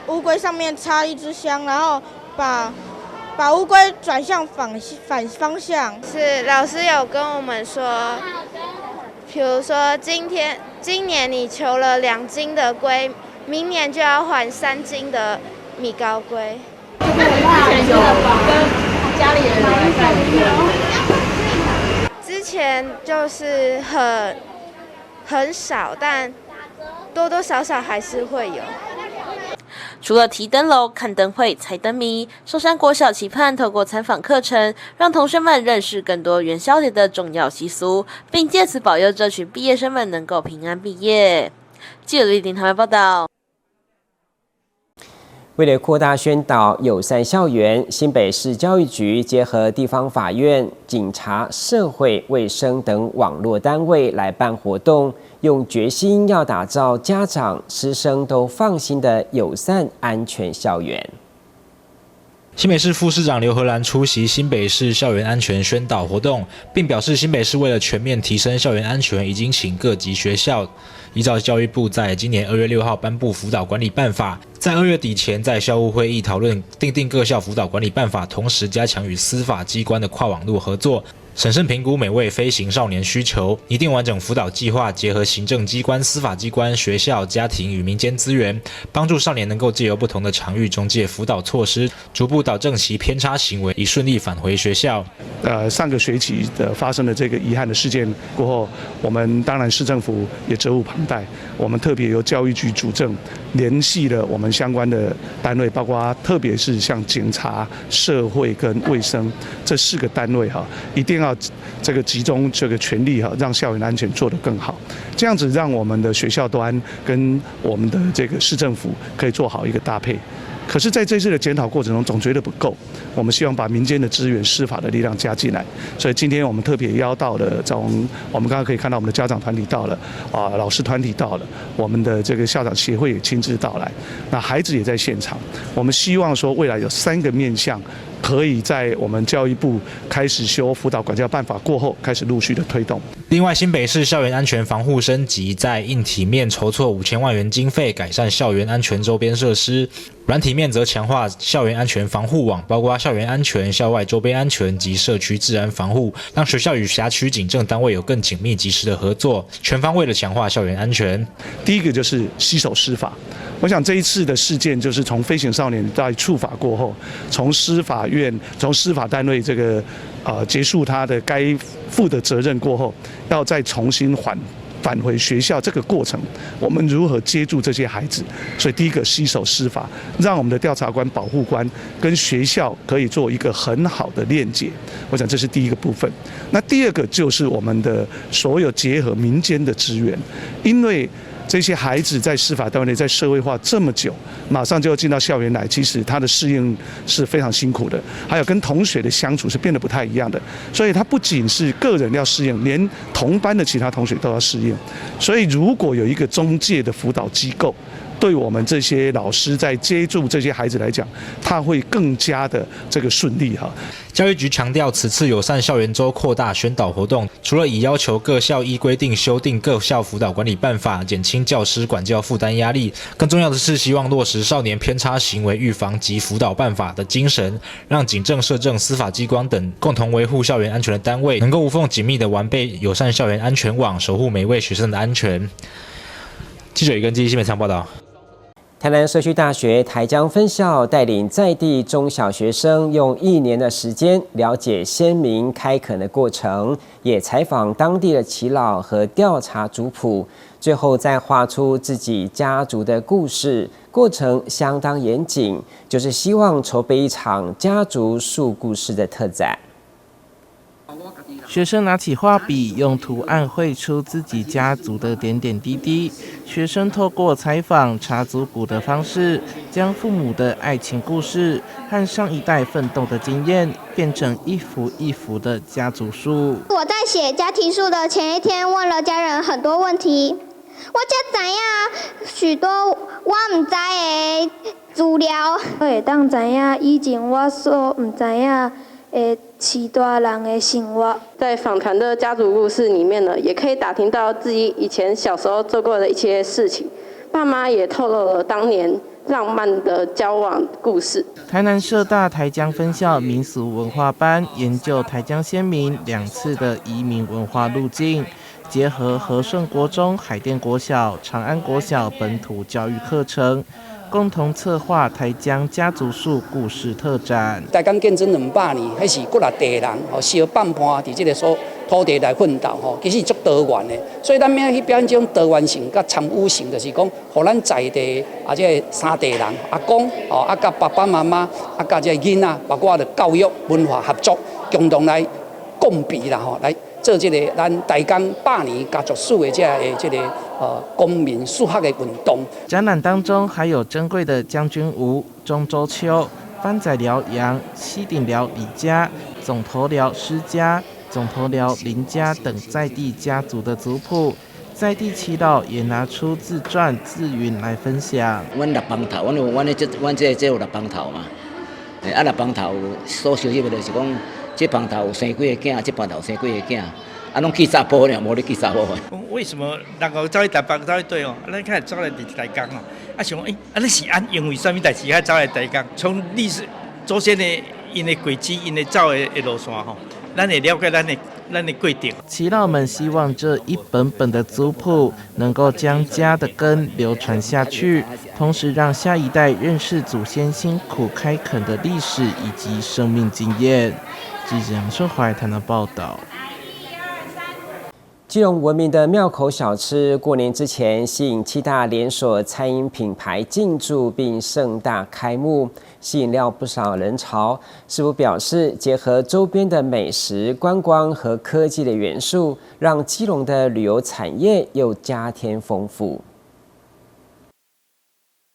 乌龟上面插一支香，然后把乌龟转向反方向。是老师有跟我们说，比如说今年你求了2斤的龟，明年就要还3斤的米糕龟。之前有跟家里人来拜，之前就是很少，但多多少少还是会有。除了提灯笼、看灯会、猜灯谜，寿山国小期盼透过参访课程，让同学们认识更多元宵节的重要习俗，并借此保佑这群毕业生们能够平安毕业。记者李婷台湾报道。为了扩大宣导友善校园，新北市教育局结合地方法院、警察、社会、卫生等网络单位来办活动，用决心要打造家长、师生都放心的友善安全校园。新北市副市长刘荷兰出席新北市校园安全宣导活动，并表示新北市为了全面提升校园安全，已经请各级学校依照教育部在今年2月6号颁布辅导管理办法，在2月底前在校务会议讨论订定各校辅导管理办法，同时加强与司法机关的跨网络合作，审慎评估每位非行少年需求，拟定完整辅导计划，结合行政机关、司法机关、学校、家庭与民间资源，帮助少年能够借由不同的场域中介辅导措施，逐步导正其偏差行为，以顺利返回学校。上个学期发生的这个遗憾的事件过后，我们当然市政府也责无旁贷，我们特别由教育局主政，联系了我们相关的单位，包括特别是像警察、社会跟卫生这4个单位一定要这个集中这个权力让校园安全做得更好，这样子让我们的学校端跟我们的这个市政府可以做好一个搭配。可是，在这次的检讨过程中，总觉得不够。我们希望把民间的资源、司法的力量加进来。所以今天我们特别邀到了，我们刚刚可以看到我们的家长团体到了，老师团体到了，我们的这个校长协会也亲自到来，那孩子也在现场。我们希望说，未来有3个面向，可以在我们教育部开始修辅导管教办法过后，开始陆续的推动。另外，新北市校园安全防护升级，在硬体面筹措5000万元经费，改善校园安全周边设施；软体面则强化校园安全防护网，包括校园安全、校外周边安全及社区治安防护，让学校与辖区警政单位有更紧密及时的合作，全方位的强化校园安全。第一个就是携手司法。我想这一次的事件，就是从飞行少年在触法过后，从司法院、从司法单位这个结束他的该负的责任过后，要再重新返回学校这个过程，我们如何接住这些孩子？所以第一个携手司法，让我们的调查官、保护官跟学校可以做一个很好的链接。我想这是第一个部分。那第二个就是我们的所有结合民间的资源，因为这些孩子在司法单位内在社会化这么久，马上就要进到校园来，其实他的适应是非常辛苦的，还有跟同学的相处是变得不太一样的，所以他不仅是个人要适应，连同班的其他同学都要适应。所以如果有一个中介的辅导机构，对我们这些老师在接触这些孩子来讲，他会更加的这个顺利哈。教育局强调，此次友善校园周扩大宣导活动，除了已要求各校依规定修订各校辅导管理办法，减轻教师管教负担压力，更重要的是希望落实少年偏差行为预防及辅导办法的精神，让警政、社政、司法机关等共同维护校园安全的单位，能够无缝紧密的完备友善校园安全网，守护每位学生的安全。记者李根基新北采访报道。台南社区大学台江分校带领在地中小学生用1年的时间了解先民开垦的过程，也采访当地的耆老和调查族谱，最后再画出自己家族的故事，过程相当严谨，就是希望筹备一场家族树故事的特展。学生拿起画笔，用图案绘出自己家族的点点滴滴。学生透过采访、查族谱的方式，将父母的爱情故事和上一代奋斗的经验，变成一幅一幅的家族树。我在写家庭树的前一天，问了家人很多问题。我才知影许多我唔知的资料，会当知影以前我所唔知影的其他人的生活。在访谈的家族故事里面呢，也可以打听到自己以前小时候做过的一些事情。爸妈也透露了当年浪漫的交往故事。台南社大台江分校民俗文化班研究台江先民2次的移民文化路径，结合和顺国中、海淀国小、长安国小本土教育课程，共同策划台江家族树故事特展。台江建成200年，迄是国内地人相伴伴伫这个土地来奋斗吼，其实足多元的。所以咱要去表现这种多元性、甲参与性，就是讲，互咱在地这三地人阿公哦，甲爸爸妈妈甲这囡仔，包括着教育、文化合作，共同来共比啦吼，来做这个咱台江100年家族史的这个公民素学的运动。展览当中还有珍贵的将军吴、中州秋、番仔寮杨、西顶寮李家、总头寮施家、总头寮林家等在地家族的族谱。在地耆老也拿出自传自云来分享。阮6帮头，阮这有6帮头嘛，6帮头所收集的就是讲，这帮头有生几个囝，这帮头生几个囝，拢去查甫呢，无咧去查某。为什么人家走去台北走去对哦？咱开始走来台江哦，想那是因为什么代志还走来台江？从历史祖先的因的轨迹，因的走的路线吼，咱会了解咱的规定。耆老们希望这一本本的族谱能够将家的根流传下去，同时让下一代认识祖先辛苦开垦的历史以及生命经验。记者杨顺怀台南报道。基隆闻名的庙口小吃，过年之前吸引7大连锁餐饮品牌进驻并盛大开幕，吸引了不少人潮。师傅表示，结合周边的美食、观光和科技的元素，让基隆的旅游产业又加添丰富。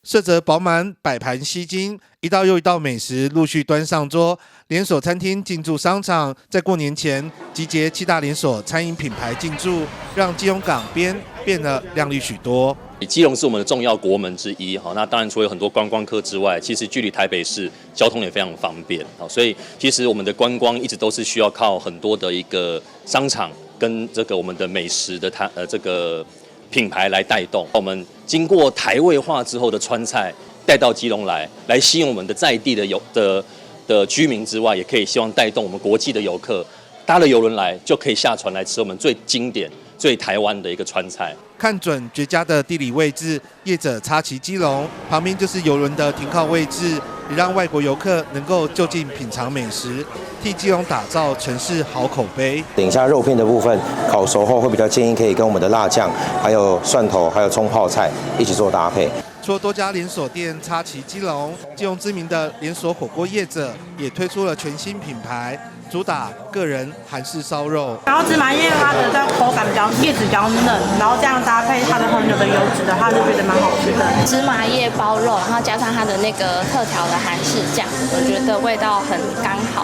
色泽饱满，摆盘吸睛，一道又一道美食陆续端上桌。连锁餐厅进驻商场，在过年前集结7大连锁餐饮品牌进驻，让基隆港边变得亮丽许多。基隆是我们的重要国门之一，那当然除了很多观光客之外，其实距离台北市交通也非常方便，所以其实我们的观光一直都是需要靠很多的一个商场跟这个我们的美食的这个品牌来带动。我们经过台味化之后的川菜带到基隆来吸引我们的在地的居民之外，也可以希望带动我们国际的游客搭了邮轮来就可以下船来吃我们最经典、最台湾的一个川菜。看准绝佳的地理位置，业者插旗基隆，旁边就是邮轮的停靠位置，也让外国游客能够就近品尝美食，替基隆打造城市好口碑。等一下肉片的部分烤熟后，会比较建议可以跟我们的辣酱、还有蒜头、还有葱泡菜一起做搭配。除了多家连锁店插旗基隆，基隆知名的连锁火锅业者也推出了全新品牌，主打个人韩式烧肉。然后芝麻叶它的口感比较叶子比较嫩，然后这样搭配它的很有的油脂的话，就觉得蛮好吃的。芝麻叶包肉，然后加上它的那个特调的韩式酱，我觉得味道很刚好，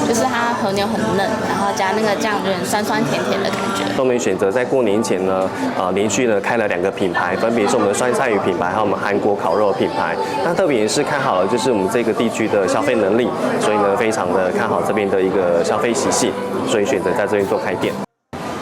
就是它和牛很嫩，然后加那个酱有点酸酸甜甜的感觉。我们选择在过年前呢，连续呢开了2个品牌，分别是我们的酸菜鱼品牌和我们韩国烤肉品牌。那特别也是看好了，就是我们这个地区的消费能力，所以呢非常的看好这边的一个消费习性，所以选择在这边做开店。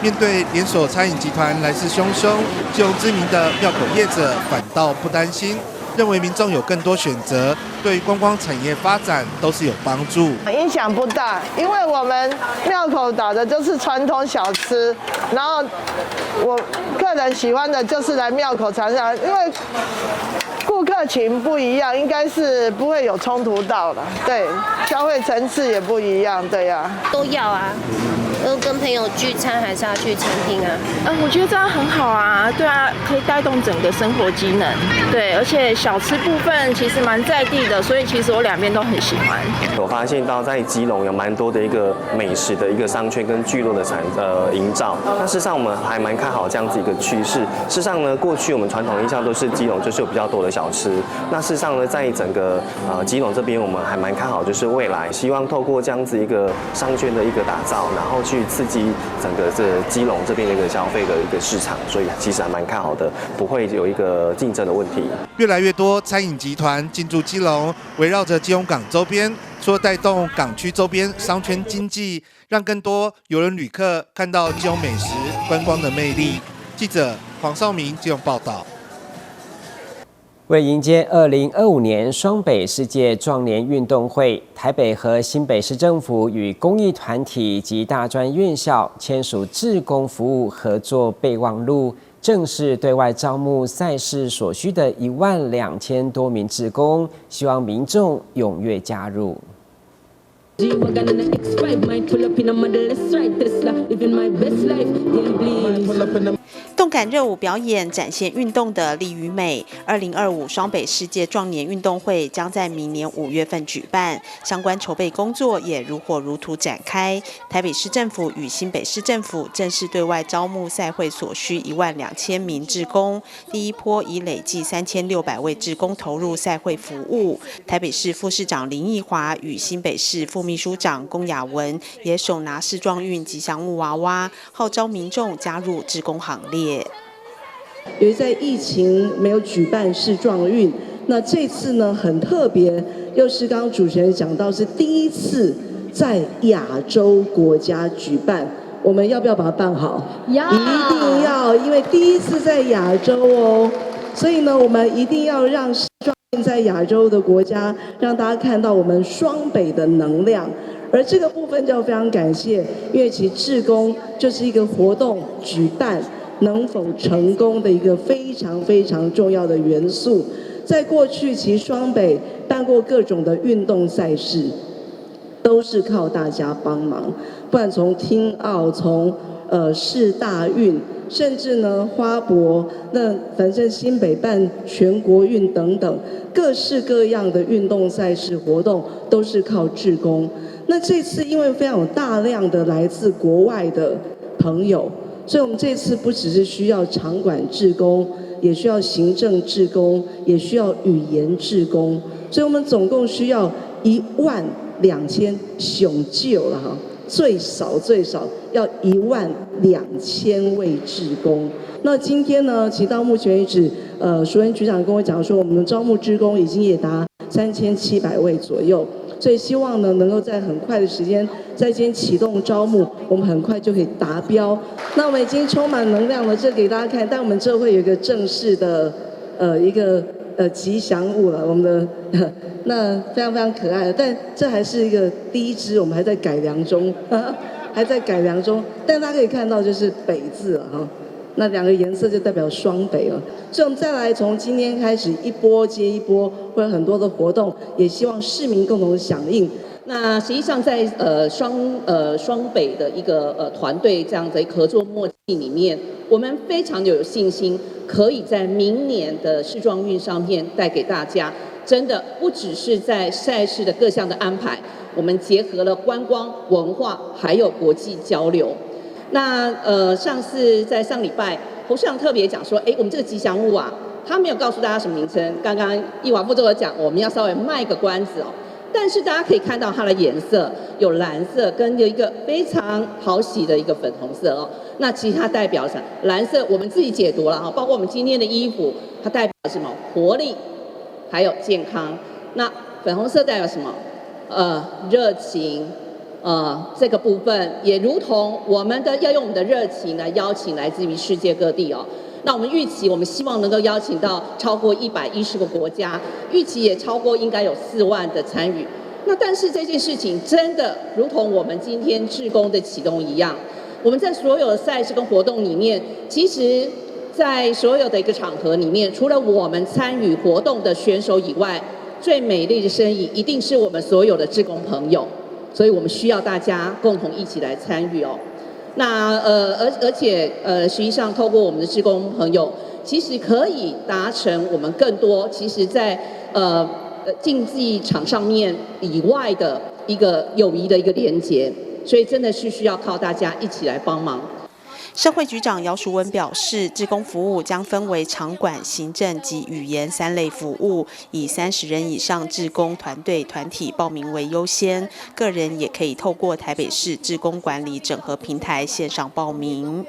面对连锁餐饮集团来势汹汹，基隆知名的庙口业者反倒不担心，认为民众有更多选择，对观光产业发展都是有帮助。影响不大，因为我们庙口打的就是传统小吃，然后我个人喜欢的就是来庙口尝尝，因为顾客群不一样，应该是不会有冲突到了。对，消费层次也不一样，对呀。都要啊。跟朋友聚餐还是要去餐厅啊？我觉得这样很好啊，对啊，可以带动整个生活机能，对，而且小吃部分其实蛮在地的，所以其实我2边都很喜欢。我发现到在基隆有蛮多的一个美食的一个商圈跟聚落的营造，那事实上我们还蛮看好这样子一个趋势。事实上呢，过去我们传统印象都是基隆就是有比较多的小吃，那事实上呢，在整个基隆这边我们还蛮看好，就是未来希望透过这样子一个商圈的一个打造，然后去刺激整个基隆这边的一个消费的一个市场，所以其实还蛮看好的，不会有一个竞争的问题。越来越多餐饮集团进驻基隆，围绕着基隆港周边，除了带动港区周边商圈经济，让更多邮轮旅客看到基隆美食观光的魅力。记者黄少明基隆报道。为迎接2025年双北世界壮年运动会，台北和新北市政府与公益团体及大专院校签署志工服务合作备忘录，正式对外招募赛事所需的12000多名志工，希望民众踊跃加入。动感热舞表演展现运动的力与美。2025双北世界壮年运动会将在明年5月份举办，相关筹备工作也如火如荼展开。台北市政府与新北市政府正式对外招募赛会所需12000名志工，第一波已累计3600位志工投入赛会服务。台北市副市长林奕华与新北市副秘书长龚雅文也手拿世壮运吉祥物娃娃，号召民众加入志工行列。由于在疫情没有举办世壮运，那这次呢很特别，又是刚刚主持人讲到是第一次在亚洲国家举办，我们要不要把它办好？要，一定要，因为第一次在亚洲哦，所以呢我们一定要让世壮运在亚洲的国家，让大家看到我们双北的能量。而这个部分就要非常感谢，因为其实志工就是一个活动举办能否成功的一个非常非常重要的元素。在过去，其实双北办过各种的运动赛事，都是靠大家帮忙。不管从听奥，从市大运，甚至呢花博，那反正新北办全国运等等，各式各样的运动赛事活动都是靠志工。那这次因为非常有大量的来自国外的朋友，所以我们这次不只是需要场馆志工，也需要行政志工，也需要语言志工，所以我们总共需要12000上救了哈，最少要12000位志工。那今天呢，其实到目前为止，淑恩局长跟我讲说，我们的招募志工已经也达3700位左右。所以希望呢，能够在很快的时间，在今天启动招募，我们很快就可以达标。那我们已经充满能量了，这给大家看。但我们这会有一个正式的一个吉祥物了，我们的那非常非常可爱的，但这还是一个第一支，我们还在改良中，还在改良中。但大家可以看到，就是北字了哈。那2个颜色就代表双北了，所以我们再来从今天开始一波接一波，会有很多的活动，也希望市民共同响应。那实际上在双北的一个团队这样的合作默契里面，我们非常有信心，可以在明年的世壮运上面带给大家，真的不只是在赛事的各项的安排，我们结合了观光、文化还有国际交流。那上次在上礼拜，侯市长特别讲说，我们这个吉祥物啊，他没有告诉大家什么名称。刚刚奕华副座有讲，我们要稍微卖个关子哦。但是大家可以看到它的颜色有蓝色，跟有一个非常讨喜的一个粉红色哦。那其实它代表什么？蓝色我们自己解读了哈，包括我们今天的衣服，它代表什么？活力，还有健康。那粉红色代表什么？热情。这个部分也如同我们的要用我们的热情来邀请来自于世界各地哦。那我们预期，我们希望能够邀请到超过110个国家，预期也超过应该有4万的参与。那但是这件事情真的如同我们今天志工的启动一样，我们在所有的赛事跟活动里面，其实在所有的一个场合里面，除了我们参与活动的选手以外，最美丽的身影一定是我们所有的志工朋友。所以我们需要大家共同一起来参与哦。那而且实际上透过我们的志工朋友，其实可以达成我们更多，其实在竞技场上面以外的一个友谊的一个连结，所以真的是需要靠大家一起来帮忙。社会局长姚淑文表示，志工服务将分为场馆、行政及语言3类服务，以30人以上志工团队团体报名为优先，个人也可以透过台北市志工管理整合平台线上报名。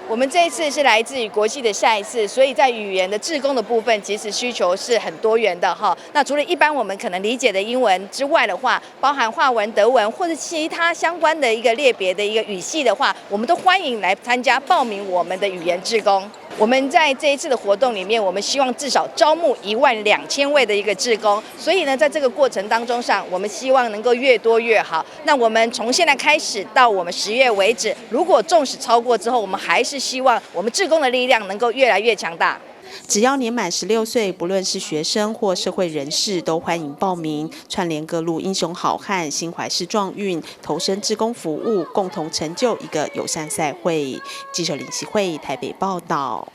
我们这一次是来自于国际的赛事，所以在语言的志工的部分，其实需求是很多元的哈。那除了一般我们可能理解的英文之外的话，包含法文、德文或者其他相关的一个类别的一个语系的话，我们都欢迎来参加报名我们的语言志工。我们在这一次的活动里面，我们希望至少招募12000位的一个志工，所以呢，在这个过程当中上，我们希望能够越多越好。那我们从现在开始到我们10月为止，如果纵使超过之后，我们还是希望我们志工的力量能够越来越强大。只要年满16岁，不论是学生或社会人士，都欢迎报名，串联各路英雄好汉，心怀世壮运，投身志工服务，共同成就一个友善赛会。记者林希慧台北报道。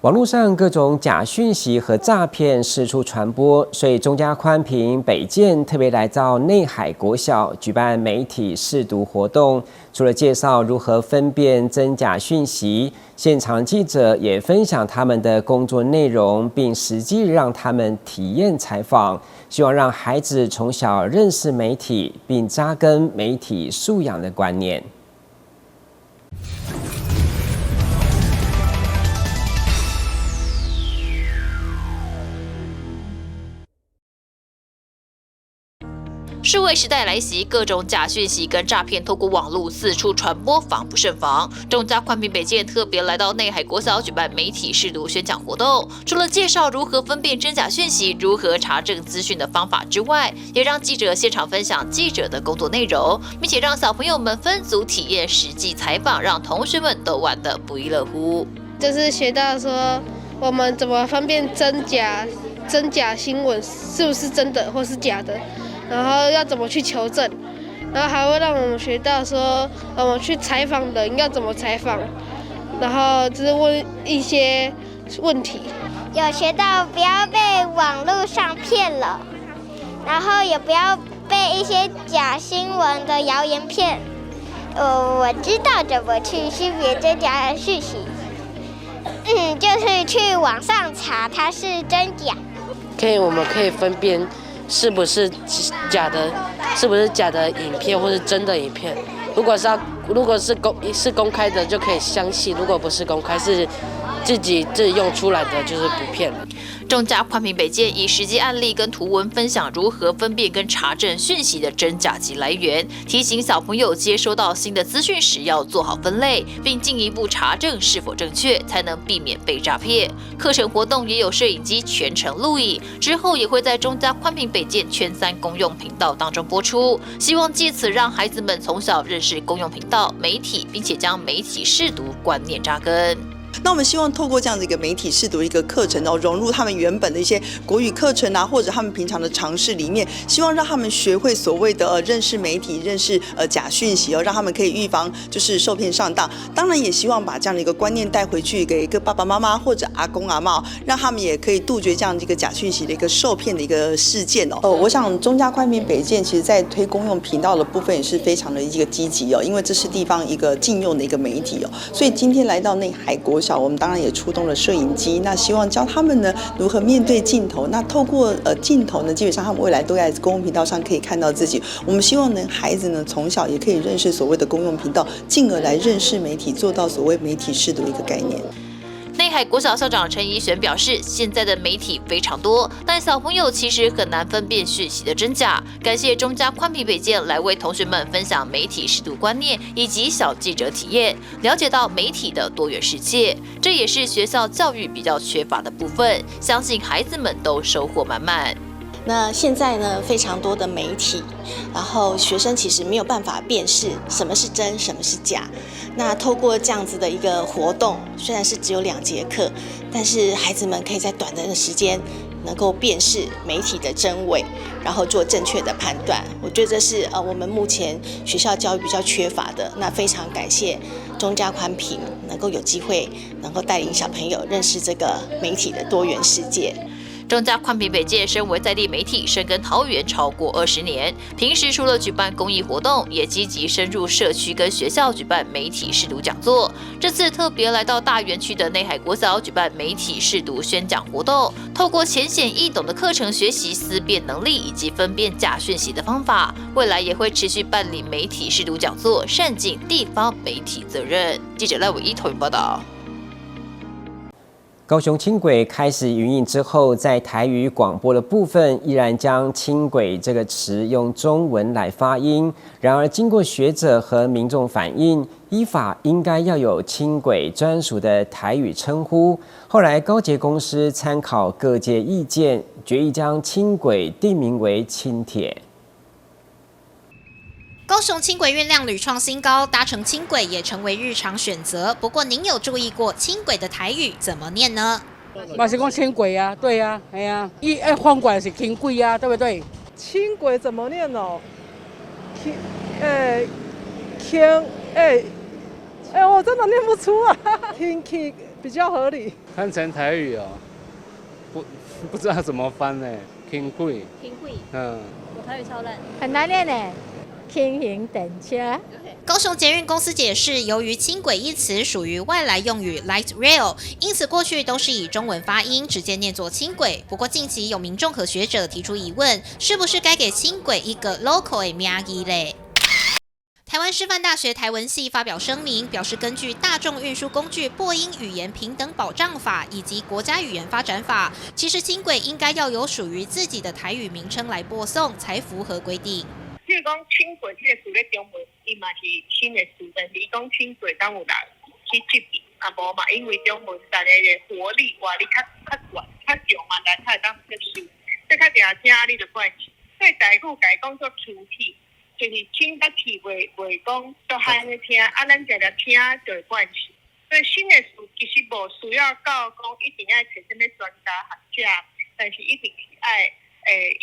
网络上各种假讯息和诈骗四处传播，所以钟嘉宽屏北建特别来到内海国小举办媒体识读活动。除了介绍如何分辨真假讯息，现场记者也分享他们的工作内容，并实际让他们体验采访，希望让孩子从小认识媒体，并扎根媒体素养的观念。数位时代来袭，各种假讯息跟诈骗透过网络四处传播，防不胜防。钟嘉宽屏北建特别来到内海国小举办媒体识读宣讲活动，除了介绍如何分辨真假讯息、如何查证资讯的方法之外，也让记者现场分享记者的工作内容，并且让小朋友们分组体验实际采访，让同学们都玩得不亦乐乎。就是学到说我们怎么分辨真假新闻是不是真的或是假的。然后要怎么去求证，然后还会让我们学到说，我们去采访人要怎么采访，然后就是问一些问题。有学到不要被网络上骗了，然后也不要被一些假新闻的谣言骗。我知道怎么去识别真假的讯息，就是去网上查它是真假。我们可以分辨。是不是假的影片，或是真的影片？如果是公开的，就可以相信；如果不是公开，是自己用出来的，就是不骗人。钟嘉宽屏北建以实际案例跟图文分享如何分辨跟查证讯息的真假及来源，提醒小朋友接收到新的资讯时要做好分类，并进一步查证是否正确，才能避免被诈骗。课程活动也有摄影机全程录影，之后也会在钟嘉宽屏北建圈3公用频道当中播出，希望借此让孩子们从小认识公用频道、媒体，并且将媒体识读观念扎根。那我们希望透过这样的一个媒体识读一个课程融入他们原本的一些国语课程啊，或者他们平常的常识里面，希望让他们学会所谓的认识媒体、认识假讯息让他们可以预防就是受骗上当。当然也希望把这样的一个观念带回去给一个爸爸妈妈或者阿公阿嬷，让他们也可以杜绝这样的一个假讯息的一个受骗的一个事件我想钟嘉宽屏北建其实在推公用频道的部分也是非常的一个积极因为这是地方一个禁用的一个媒体所以今天来到内海国小，我们当然也出动了摄影机，那希望教他们呢如何面对镜头。那透过镜头呢，基本上他们未来都在公用频道上可以看到自己。我们希望呢孩子呢从小也可以认识所谓的公用频道，进而来认识媒体，做到所谓媒体识读的一个概念。内海国小校长陈怡璇表示，现在的媒体非常多，但小朋友其实很难分辨讯息的真假。感谢钟嘉宽屏北建来为同学们分享媒体识读观念以及小记者体验，了解到媒体的多元世界，这也是学校教育比较缺乏的部分，相信孩子们都收获满满。那现在呢，非常多的媒体，然后学生其实没有办法辨识什么是真，什么是假。那透过这样子的一个活动，虽然是只有2节课，但是孩子们可以在短的时间能够辨识媒体的真伪，然后做正确的判断。我觉得这是我们目前学校教育比较缺乏的。那非常感谢钟嘉宽屏能够有机会能够带领小朋友认识这个媒体的多元世界。钟嘉宽屏北建身为在地媒体，深耕桃园超过20年。平时除了举办公益活动，也积极深入社区跟学校举办媒体识读讲座。这次特别来到大园区的内海国小举办媒体识读宣讲活动，透过浅显易懂的课程学习思辨能力以及分辨假讯息的方法。未来也会持续办理媒体识读讲座，善尽地方媒体责任。记者赖伟一投影报道。高雄轻轨开始营运之后，在台语广播的部分依然将轻轨这个词用中文来发音。然而，经过学者和民众反映，依法应该要有轻轨专属的台语称呼。后来，高捷公司参考各界意见，决议将轻轨定名为轻铁。高高雄轻轨运量屡创新高，搭乘轻轨也成为日常选择。不过，您有注意过轻轨的台语怎么念呢？嘛是讲轻轨啊，对啊，哎呀，翻过来是轻轨啊，对不对？轻轨怎么念哦？我真的念不出来，轻轨比较合理。翻成台语哦，不知道怎么翻呢？轻轨。轻轨。我台语超烂，很难念呢。轻型等车。高雄捷运公司解释，由于轻轨一词属于外来用语 light rail， 因此过去都是以中文发音，直接念作轻轨。不过近期有民众和学者提出疑问，是不是该给轻轨一个 local 的名字嘞？台湾师范大学台文系发表声明，表示根据《大众运输工具播音语言平等保障法》以及《国家语言发展法》，其实轻轨应该要有属于自己的台语名称来播送，才符合规定。譬如讲轻轨这个词在中文，伊嘛是新的词，但是伊讲轻轨当有人去执行，啊无嘛，因为中文大家的活力活力较悬较强嘛，咱才会当接受。这较定听你的关系，所以台语改讲做粗体，就是轻甲气袂讲都还会听，啊咱常常听就有关系。所以新的词其实无需要到讲一定要找什么专家学者，但是一定是爱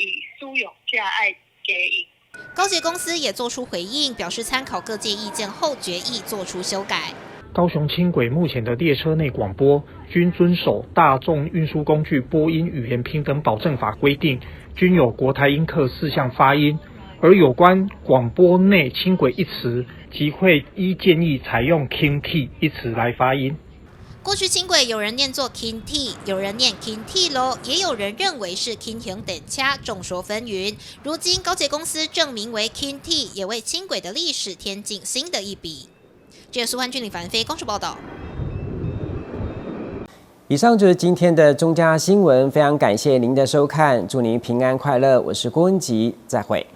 以使用者爱给引。高捷公司也做出回应，表示参考各界意见后决议做出修改。高雄轻轨目前的列车内广播均遵守《大众运输工具播音语言平等保证法》规定，均有国台英客4项发音，而有关广播内轻轨一词，即会依建议采用轻体一词来发音。过去轻轨有人念作 King T， 有人念 King T 咯，也有人认为是 King 型等掐，众说纷纭。如今高捷公司证明为 King T， 也为轻轨的历史添进新的一笔。这是苏焕君、李凡飞公视报道。以上就是今天的中嘉新闻，非常感谢您的收看，祝您平安快乐，我是郭文吉，再会。